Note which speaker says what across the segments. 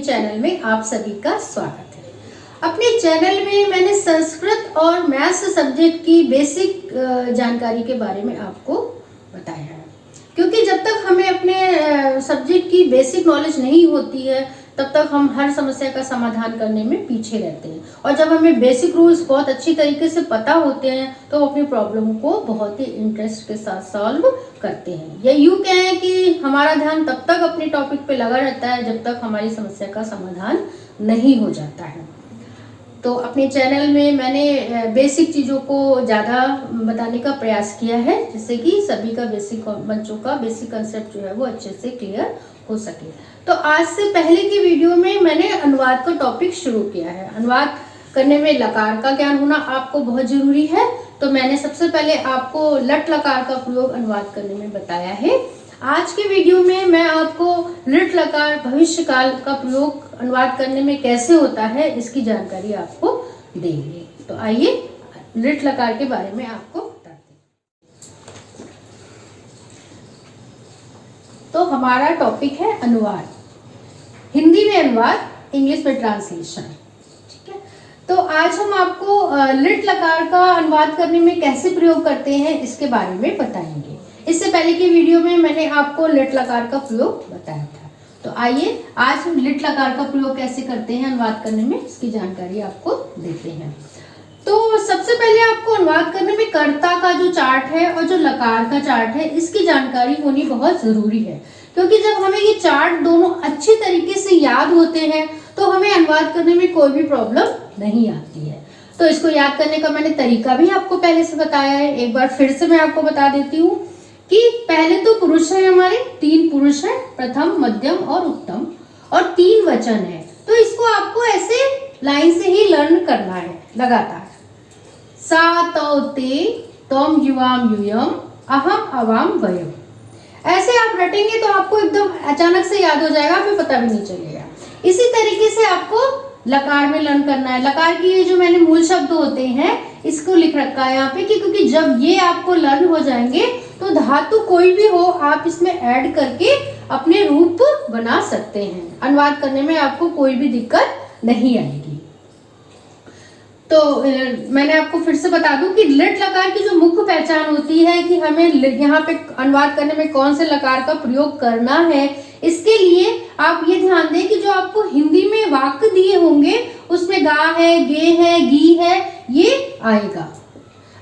Speaker 1: Channel में आप सभी का स्वागत है। अपने चैनल में मैंने संस्कृत और मैथ्स सब्जेक्ट की बेसिक जानकारी के बारे में आपको बताया है, क्योंकि जब तक हमें अपने सब्जेक्ट की बेसिक नॉलेज नहीं होती है तब तक हम हर समस्या का समाधान करने में पीछे रहते हैं। और जब हमें बेसिक रूल्स बहुत अच्छी तरीके से पता होते हैं तो अपनी प्रॉब्लम को बहुत ही इंटरेस्ट के साथ सॉल्व करते हैं। या यूं कहें कि हमारा ध्यान तब तक अपने टॉपिक पे लगा रहता है जब तक हमारी समस्या का समाधान नहीं हो जाता है। तो अपने चैनल में मैंने बेसिक चीज़ों को ज़्यादा बताने का प्रयास किया है, जिससे कि सभी का बच्चों का बेसिक कंसेप्ट जो है वो अच्छे से क्लियर हो सके। तो आज से पहले की वीडियो में मैंने अनुवाद का टॉपिक शुरू किया है। अनुवाद करने में लकार का ज्ञान होना आपको बहुत जरूरी है, तो मैंने सबसे पहले आपको लट लकार का प्रयोग अनुवाद करने में बताया है। आज के वीडियो में मैं आपको लिट लकार भविष्य काल का प्रयोग अनुवाद करने में कैसे होता है इसकी जानकारी आपको देंगे। तो आइए लिट लकार के बारे में आपको बताते हैं। तो हमारा टॉपिक है अनुवाद, हिंदी में अनुवाद, इंग्लिश में ट्रांसलेशन। ठीक है, तो आज हम आपको लिट लकार का अनुवाद करने में कैसे प्रयोग करते हैं इसके बारे में बताएंगे। इससे पहले की वीडियो में मैंने आपको लिट लकार का प्रयोग बताया था। तो आइए आज हम लिट लकार का प्रयोग कैसे करते हैं अनुवाद करने में इसकी जानकारी आपको देते हैं। तो सबसे पहले आपको अनुवाद करने में कर्ता का जो चार्ट है और जो लकार का चार्ट है इसकी जानकारी होनी बहुत जरूरी है, क्योंकि जब हमें ये चार्ट दोनों अच्छी तरीके से याद होते हैं तो हमें अनुवाद करने में कोई भी प्रॉब्लम नहीं आती है। तो इसको याद करने का मैंने तरीका भी आपको पहले से बताया है, एक बार फिर से मैं आपको बता देती हूँ कि पहले तो पुरुष है, हमारे 3 पुरुष है, प्रथम, मध्यम और उत्तम, और 3 वचन है। तो इसको आपको ऐसे लाइन से ही लर्न करना है लगातार। सा तौ ते तौम युवाम यूयम अहम अवाम वयम। ऐसे आप रटेंगे तो आपको एकदम अचानक से याद हो जाएगा, आपको पता भी नहीं चलेगा। इसी तरीके से आपको लकार में लर्न करना है। लकार की ये जो मैंने मूल शब्द होते हैं इसको लिख रखा है यहाँ पे, क्योंकि जब ये आपको लर्न हो जाएंगे तो धातु कोई भी हो आप इसमें ऐड करके अपने रूप बना सकते हैं। अनुवाद करने में आपको कोई भी दिक्कत नहीं आएगी। तो मैंने आपको फिर से बता दूं कि लिट लकार की जो मुख्य पहचान होती है कि हमें यहाँ पे अनुवाद करने में कौन से लकार का प्रयोग करना है, इसके लिए आप ये ध्यान दें कि जो आपको हिंदी में वाक्य दिए होंगे उसमें गा है, गे है, गी है, ये आएगा।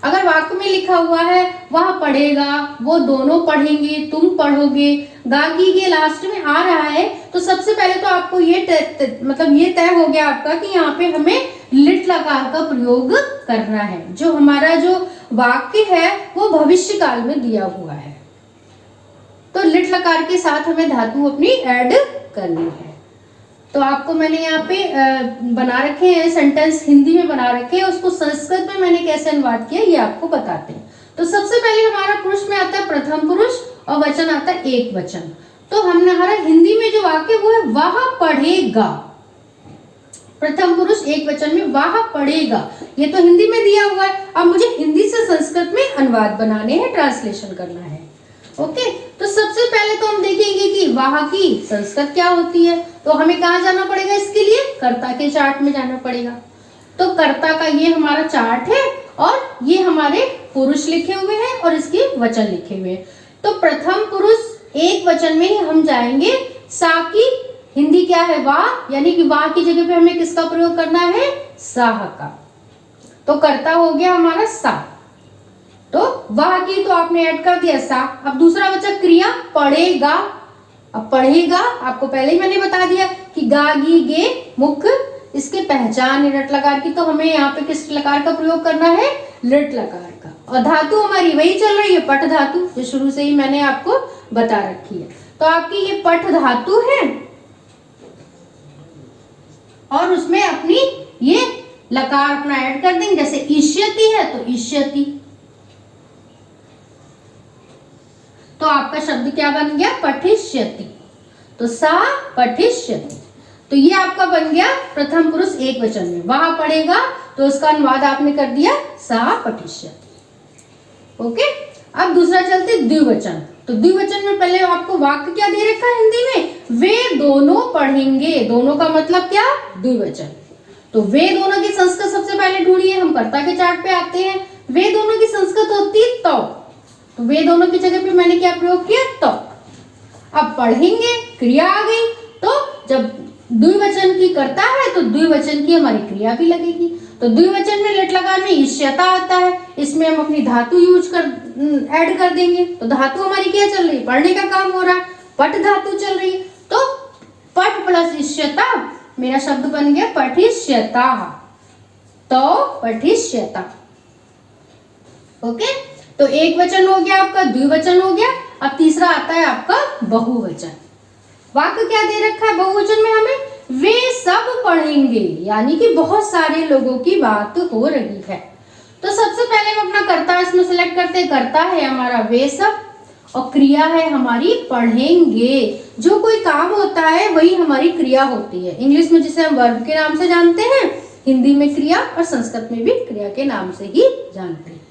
Speaker 1: अगर वाक्य में लिखा हुआ है वह पढ़ेगा, वो दोनों पढ़ेंगे, तुम पढ़ोगे, गा गी गे लास्ट में आ रहा है, तो सबसे पहले तो आपको ये ये तय हो गया आपका कि यहाँ पे हमें लिट लकार का प्रयोग करना है। जो हमारा जो वाक्य है वो भविष्य काल में दिया हुआ है, तो लिट लकार के साथ हमें धातु अपनी ऐड करनी है। तो आपको मैंने यहाँ पे बना रखे हैं सेंटेंस, हिंदी में बना रखे हैं, उसको संस्कृत में मैंने कैसे अनुवाद किया ये आपको बताते हैं। तो सबसे पहले हमारा पुरुष में आता है प्रथम पुरुष और वचन आता है एक वचन। तो हमारा हिंदी में जो वाक्य वो है वह पढ़ेगा। प्रथम पुरुष एक वचन में वह पढ़ेगा, ये तो हिंदी में दिया हुआ है। अब मुझे हिंदी से संस्कृत में अनुवाद बनाने हैं, ट्रांसलेशन करना है। ओके, तो सबसे पहले तो हम देखेंगे कि वाह की संस्कृत क्या होती है। तो हमें कहाँ जाना पड़ेगा इसके लिए? कर्ता के चार्ट में जाना पड़ेगा। तो कर्ता का ये हमारा चार्ट है और ये हमारे पुरुष लिखे हुए हैं और इसके वचन लिखे हुए हैं। तो प्रथम पुरुष एक वचन में ही हम जाएंगे। सा की हिंदी क्या है? वाह, यानी कि वाह की जगह पे हमें किसका प्रयोग करना है? साह का। तो कर्ता हो गया हमारा सा, तो वह की तो आपने ऐड कर दिया सा। अब दूसरा वचन क्रिया पढ़ेगा। अब पढ़ेगा आपको पहले ही मैंने बता दिया कि गा गी गे मुख्य इसके पहचान लिट लकार की, तो हमें यहाँ पे किस लकार का प्रयोग करना है? लिट लकार का। और धातु हमारी वही चल रही है, पट धातु, जो शुरू से ही मैंने आपको बता रखी है। तो आपकी ये पट धातु है और उसमें अपनी ये लकार अपना ऐड कर देंगे। जैसे ईष्यति है तो ईष्यति, तो आपका शब्द क्या बन गया? पठिष्यति। तो सा पठिष्यति, तो ये आपका बन गया प्रथम पुरुष एक वचन में। वहां पढ़ेगा तो उसका अनुवाद आपने कर दिया सा पठिष्यति। ओके, अब दूसरा चलते द्विवचन। तो द्विवचन में पहले आपको वाक्य क्या दे रखा है हिंदी में, वे दोनों पढ़ेंगे। दोनों का मतलब क्या, द्विवचन। तो वे दोनों की संस्कृत सबसे पहले ढूंढिए, हम कर्ता के चार्ट पे आते हैं। वे दोनों की संस्कृत होती है तो वे दोनों की जगह पे मैंने क्या प्रयोग किया, तो। अब पढ़ेंगे, क्रिया आ गई, तो जब द्विवचन की कर्ता है तो द्विवचन की हमारी क्रिया भी लगेगी। तो द्विवचन में लिट लकार में इष्यता आता है, इसमें हम अपनी धातु ऐड कर देंगे। तो धातु हमारी क्या चल रही है, पढ़ने का काम हो रहा है, पठ धातु चल रही है। तो पठ प्लस इष्यता मेरा शब्द बन गया पठिष्यता। तो पठिष्यता। ओके, तो एक वचन हो गया आपका, द्विवचन हो गया। अब तीसरा आता है आपका बहुवचन। वाक्य क्या दे रखा है बहुवचन में हमें, वे सब पढ़ेंगे, यानी कि बहुत सारे लोगों की बात हो रही है। तो सबसे पहले हम अपना कर्ता इसमें सिलेक्ट करते हैं। कर्ता है हमारा वे सब और क्रिया है हमारी पढ़ेंगे। जो कोई काम होता है वही हमारी क्रिया होती है। इंग्लिश में जिसे हम वर्ब के नाम से जानते हैं, हिंदी में क्रिया और संस्कृत में भी क्रिया के नाम से ही जानते हैं।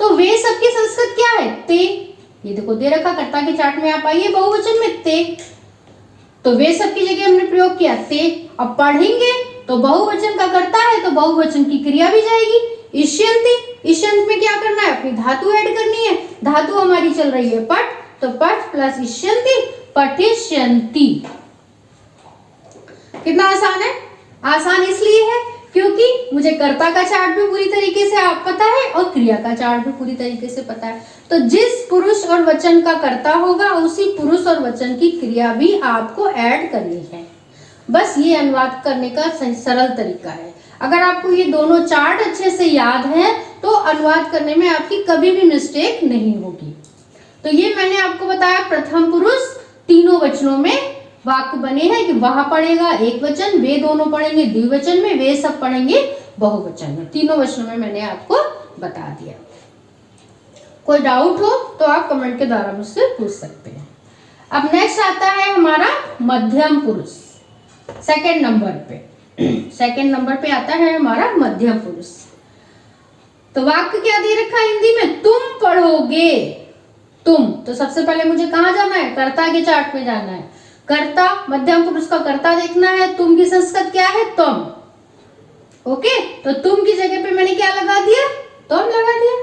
Speaker 1: तो वे सब की संस्कृत क्या है, ते। ये देखो दे रखा कर्ता के चार्ट में, आप आइए बहुवचन में ते। तो वे सब की जगह हमने प्रयोग किया ते। अब पढ़ेंगे तो बहुवचन का कर्ता है तो बहुवचन की क्रिया भी जाएगी, इष्यन्ति। इष्यन्त में क्या करना है, अपनी धातु ऐड करनी है। धातु हमारी चल रही है पठ, तो पठ प्लस इष्यन्ति पठिष्यन्ति। कितना आसान है, आसान इसलिए है क्योंकि मुझे कर्ता का चार्ट भी पूरी तरीके से आप पता है और क्रिया का चार्ट भी पूरी तरीके से पता है। तो जिस पुरुष और वचन का कर्ता होगा उसी पुरुष और वचन की क्रिया भी आपको ऐड करनी है। बस ये अनुवाद करने का सरल तरीका है। अगर आपको ये दोनों चार्ट अच्छे से याद है तो अनुवाद करने में आपकी कभी भी मिस्टेक नहीं होगी। तो ये मैंने आपको बताया प्रथम पुरुष तीनों वचनों में वाक्य बने हैं कि वह पढ़ेगा एक वचन, वे दोनों पढ़ेंगे द्विवचन में, वे सब पढ़ेंगे बहुवचन में। तीनों वचनों में मैंने आपको बता दिया। कोई डाउट हो तो आप कमेंट के द्वारा मुझसे पूछ सकते हैं। अब नेक्स्ट आता है हमारा मध्यम पुरुष, सेकंड नंबर पे। सेकंड नंबर पे आता है हमारा मध्यम पुरुष। तो वाक्य क्या दे रखा है हिंदी में, तुम पढ़ोगे। तुम, तो सबसे पहले मुझे कहाँ जाना है, कर्ता के चार्ट में जाना है। कर्ता, मध्यम पुरुष का कर्ता देखना है। तुम की संस्कृत क्या है, तुम। ओके, तो तुम की जगह पे मैंने क्या लगा दिया, तुम लगा दिया।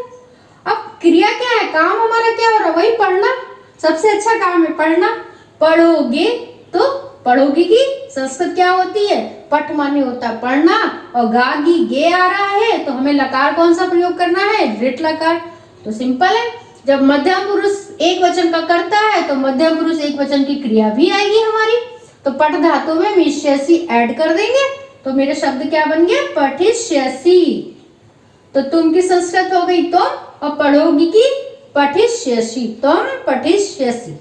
Speaker 1: अब क्रिया क्या है, काम हमारा क्या हो रहा है, वही पढ़ना। सबसे अच्छा काम है पढ़ना। पढ़ोगे, तो पढ़ोगे की संस्कृत क्या होती है, पठ माने होता है पढ़ना, और गागी गे आ रहा है तो हमें लकार कौन सा प्रयोग करना है, लिट लकार। तो सिंपल है, जब मध्यम पुरुष एक वचन का करता है तो मध्यम पुरुष एक वचन की क्रिया भी आएगी हमारी। तो पठ धातु में मिष्यसि ऐड कर देंगे तो मेरे शब्द क्या बन गया, पठिष्यसि। तो तुम की संस्कृत हो गई तुम और पढ़ोगी की पठिष्यसि, तुम पठिष्यसि।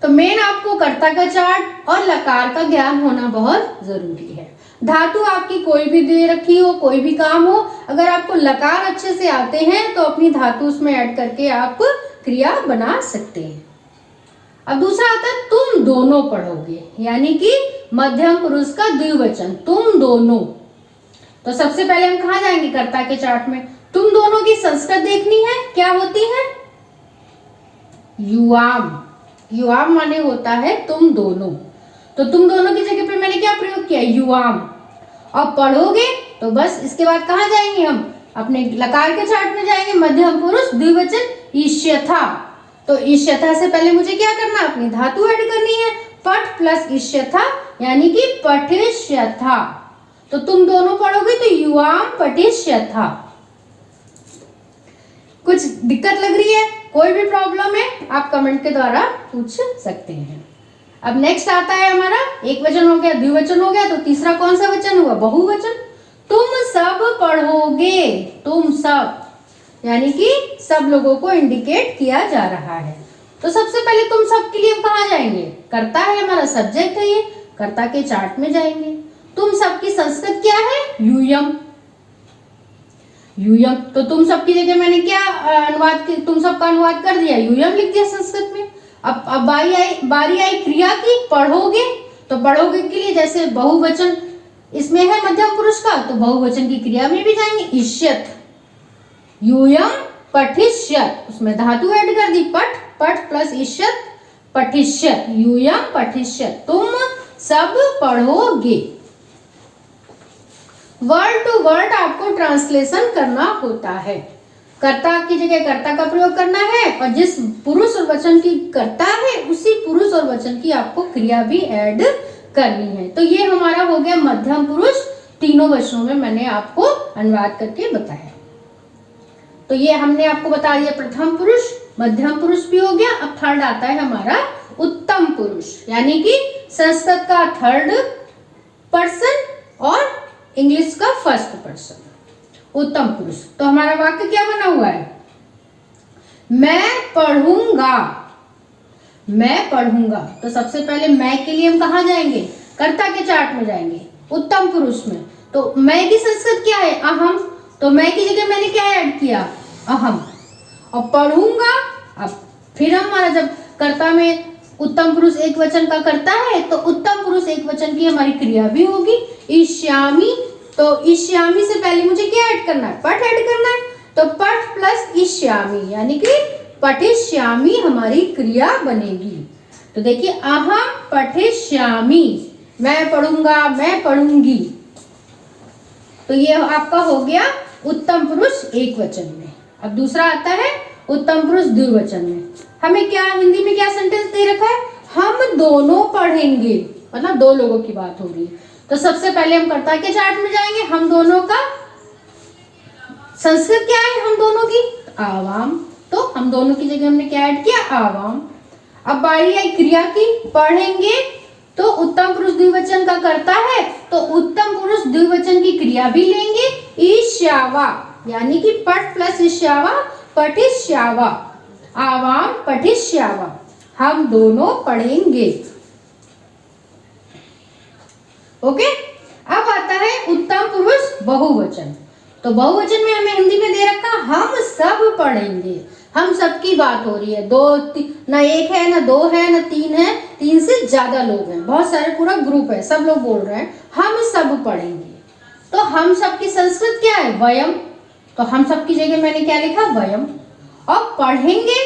Speaker 1: तो मेन आपको कर्ता का चार्ट और लकार का ज्ञान होना बहुत जरूरी है। धातु आपकी कोई भी दे रखी हो, कोई भी काम हो, अगर आपको लकार अच्छे से आते हैं तो अपनी धातु उसमें ऐड करके आप क्रिया बना सकते हैं। अब दूसरा आता है तुम दोनों पढ़ोगे, यानी कि मध्यम पुरुष का द्विवचन, तुम दोनों। तो सबसे पहले हम कहाँ जाएंगे, कर्ता के चार्ट में। तुम दोनों की संस्कृत देखनी है, क्या होती है, युवाम। युवाम माने होता है तुम दोनों। तो तुम दोनों की जगह पे मैंने क्या प्रयोग किया, युवाम। और पढ़ोगे तो बस इसके बाद कहाँ जाएंगे हम, अपने लकार के चार्ट में जाएंगे, मध्यम पुरुष द्विवचन इष्यथा। तो इष्यथा से पहले मुझे क्या करना, अपनी धातु ऐड करनी है, पठ प्लस इष्यथा यानी कि पठिष्यथा। तो तुम दोनों पढ़ोगे तो युवाम पठिष्यथा। कुछ दिक्कत लग रही है, कोई भी प्रॉब्लम है आप कमेंट के द्वारा पूछ सकते हैं। अब नेक्स्ट आता है हमारा एक वचन हो गया, द्विवचन हो गया, तो तीसरा कौन सा वचन हुआ, बहुवचन। तुम सब पढ़ोगे, तुम सब यानी कि सब लोगों को इंडिकेट किया जा रहा है। तो सबसे पहले तुम सब के लिए कहाँ जाएंगे, कर्ता है हमारा, सब्जेक्ट है ये, कर्ता के चार्ट में जाएंगे। तुम सब की संस्कृत क्या है, यूयम। यूयम, तो तुम सब की जगह मैंने क्या अनुवाद, तुम सब का अनुवाद कर दिया, यूयम लिख दिया संस्कृत में। अब बारी आई क्रिया की, पढ़ोगे। तो पढ़ोगे के लिए जैसे बहुवचन इसमें है मध्यम पुरुष का, तो बहुवचन की क्रिया में भी जाएंगे, इष्यत। यूयम पठिष्यत, उसमें धातु ऐड कर दी, पठ, पठ प्लस इष्यत, पठिष्यत, यूयम पठिष्यत, तुम सब पढ़ोगे। वर्ड टू वर्ड आपको ट्रांसलेशन करना होता है। कर्ता की जगह कर्ता का प्रयोग करना है और जिस पुरुष और वचन की कर्ता है उसी पुरुष और वचन की आपको क्रिया भी ऐड करनी है। तो ये हमारा हो गया मध्यम पुरुष, तीनों वचनों में मैंने आपको अनुवाद करके बताया। तो ये हमने आपको बता दिया प्रथम पुरुष, मध्यम पुरुष भी हो गया। अब थर्ड आता है हमारा उत्तम पुरुष, यानी कि संस्कृत का थर्ड पर्सन और इंग्लिश का फर्स्ट पर्सन, उत्तम पुरुष। तो हमारा वाक्य क्या बना हुआ है? मैं पढ़ूंगा, मैं पढ़ूंगा। तो सबसे पहले मैं के लिए हम कहाँ जाएंगे? कर्ता के चार्ट में जाएंगे, उत्तम पुरुष में। तो मैं की संस्कृत क्या है? अहम। तो मैं की जगह मैंने क्या ऐड किया? अहम। और पढ़ूंगा, अब फिर हमारा जब कर्ता में उत्तम पुरुष एक वचन का करता है तो उत्तम पुरुष एक वचन की हमारी क्रिया भी होगी, ईश्यामी। तो ईश्यामी से पहले मुझे क्या ऐड करना है? पठ ऐड करना है। तो पठ प्लस ईश्यामी यानी कि पठिष्यामी हमारी क्रिया बनेगी। तो देखिए अहम पठिष्यामी, मैं पढ़ूंगा, मैं पढ़ूंगी। तो ये आपका हो गया उत्तम पुरुष एक वचन में। अब दूसरा आता है उत्तम पुरुष द्विवचन में। हमें क्या हिंदी में क्या सेंटेंस दे रखा है? हम दोनों पढ़ेंगे, मतलब दो लोगों की बात हो रही है। तो सबसे पहले हम कर्ता के चार्ट में जाएंगे। हम दोनों का संस्कृत क्या है? हम दोनों की आवाम। तो हम दोनों की जगह हमने क्या ऐड किया? आवाम। अब बारी आई क्रिया की, पढ़ेंगे। तो उत्तम पुरुष द्विवचन का करता है तो उत्तम पुरुष द्विवचन की क्रिया भी लेंगे, ईश्यावा, यानी कि पठ प्लस ईश्यावा, पठिष्यावा, आवाम पठिष्यावा, हम दोनों पढ़ेंगे। ओके। अब आता है उत्तम पुरुष बहुवचन। तो बहुवचन में हमें हिंदी में दे रखा हम सब पढ़ेंगे। हम सब की बात हो रही है, दो ना एक है, ना दो है, ना तीन है, तीन से ज्यादा लोग हैं, बहुत सारे, पूरा ग्रुप है, सब लोग बोल रहे हैं हम सब पढ़ेंगे। तो हम सब की संस्कृत क्या है? वयम। तो हम सब की जगह मैंने क्या लिखा? वयम। और पढ़ेंगे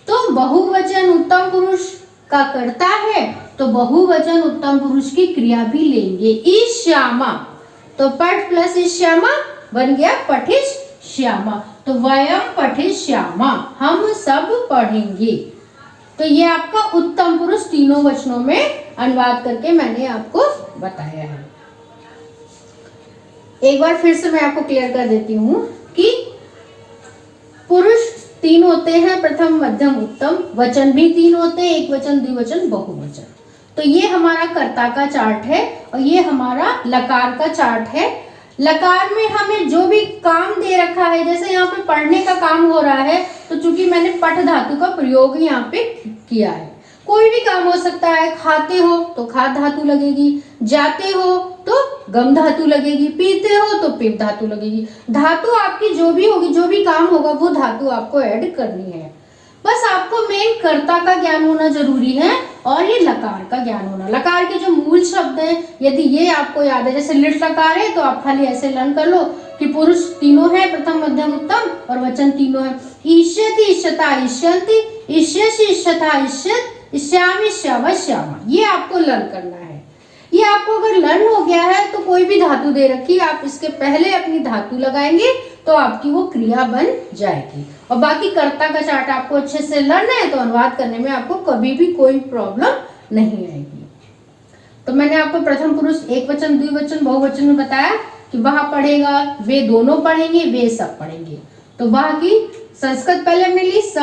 Speaker 1: तो बहुवचन उत्तम पुरुष का करता है तो बहुवचन उत्तम पुरुष की क्रिया भी लेंगे, ईश्यामा। तो पठ प्लस ईश्यामा बन गया पठिष्यामा। तो वयम पठिष्यामा, हम सब पढ़ेंगे। तो ये आपका उत्तम पुरुष तीनों वचनों में अनुवाद करके मैंने आपको बताया है। एक बार फिर से मैं आपको क्लियर कर देती हूँ कि पुरुष तीन होते हैं, प्रथम मध्यम उत्तम, वचन भी तीन होते हैं, एक वचन द्विवचन बहुवचन। तो ये हमारा कर्ता का चार्ट है और ये हमारा लकार का चार्ट है। लकार में हमें जो भी काम दे रखा है, जैसे यहाँ पे पढ़ने का काम हो रहा है तो चूंकि मैंने पठ धातु का प्रयोग यहाँ पे किया है। कोई भी काम हो सकता है, खाते हो तो खाद धातु लगेगी, जाते हो तो गम धातु लगेगी, पीते हो तो पिप धातु लगेगी। धातु आपकी जो भी होगी, जो भी काम होगा वो धातु आपको ऐड करनी है। बस आपको मेन कर्ता का ज्ञान होना जरूरी है और ये लकार का ज्ञान होना। लकार के जो मूल शब्द हैं यदि ये आपको याद है, जैसे लिट लकार है तो आप खाली ऐसे लर्न कर लो कि पुरुष तीनों है, प्रथम मध्यम उत्तम, और वचन तीनों है। ईष्यति इष्यता इष्यन्ति, इष्यसि इष्यथा इष्यत, इष्यामि श्यावा श्यामा, ये आपको लर्न करना है। ये आपको अगर लर्न हो गया है तो कोई भी धातु दे रखी आप इसके पहले अपनी धातु लगाएंगे तो आपकी वो क्रिया बन जाएगी। और बाकी कर्ता का चार्ट आपको अच्छे से लर्न है तो अनुवाद करने में आपको कभी भी कोई प्रॉब्लम नहीं आएगी। तो मैंने आपको प्रथम पुरुष एक वचन द्विवचन बहुवचन में बताया कि वह पढ़ेगा, वे दोनों पढ़ेंगे, वे सब पढ़ेंगे। तो वह की संस्कृत पहले हमने ली, स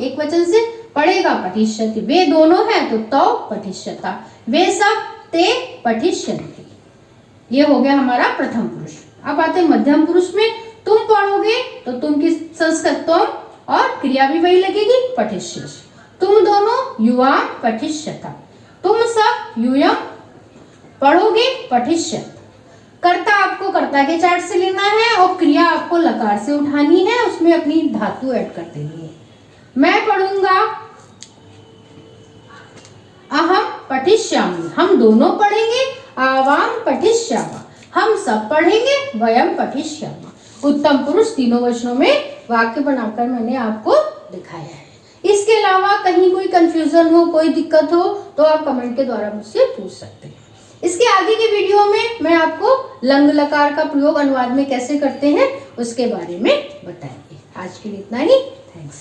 Speaker 1: एक वचन से, पढ़ेगा पठिष्यति, वे दोनों हैं तो तौ पठिष्यता, वे सब ते पठिष्यन्ति। ये हो गया हमारा प्रथम पुरुष। अब आते हैं मध्यम पुरुष में। तुम पढ़ोगे तो तुम की संस्कृत तुम और क्रिया भी वही लगेगी, पठिष्यसि। तुम दोनों युवा पठिष्यता, तुम सब यूयम पढ़ोगे, पठिष्यत। कर्ता आपको कर्ता के चार्ट से लेना है और क्रिया आपको लकार से उठानी है, उसमें अपनी धातु ऐड कर देनी है। मैं पढ़ूंगा, अहम पठिष्यामि, हम दोनों पढ़ेंगे, आवाम पठिष्यामा, हम सब पढ़ेंगे, वयम पठिष्यामा। उत्तम पुरुष तीनों वचनों में वाक्य बनाकर मैंने आपको दिखाया है। इसके अलावा कहीं कोई कंफ्यूजन हो, कोई दिक्कत हो तो आप कमेंट के द्वारा मुझसे पूछ सकते हैं। इसके आगे की वीडियो में मैं आपको लंग लकार का प्रयोग अनुवाद में कैसे करते हैं उसके बारे में बताएंगे। आज के लिए इतना ही। थैंक्स।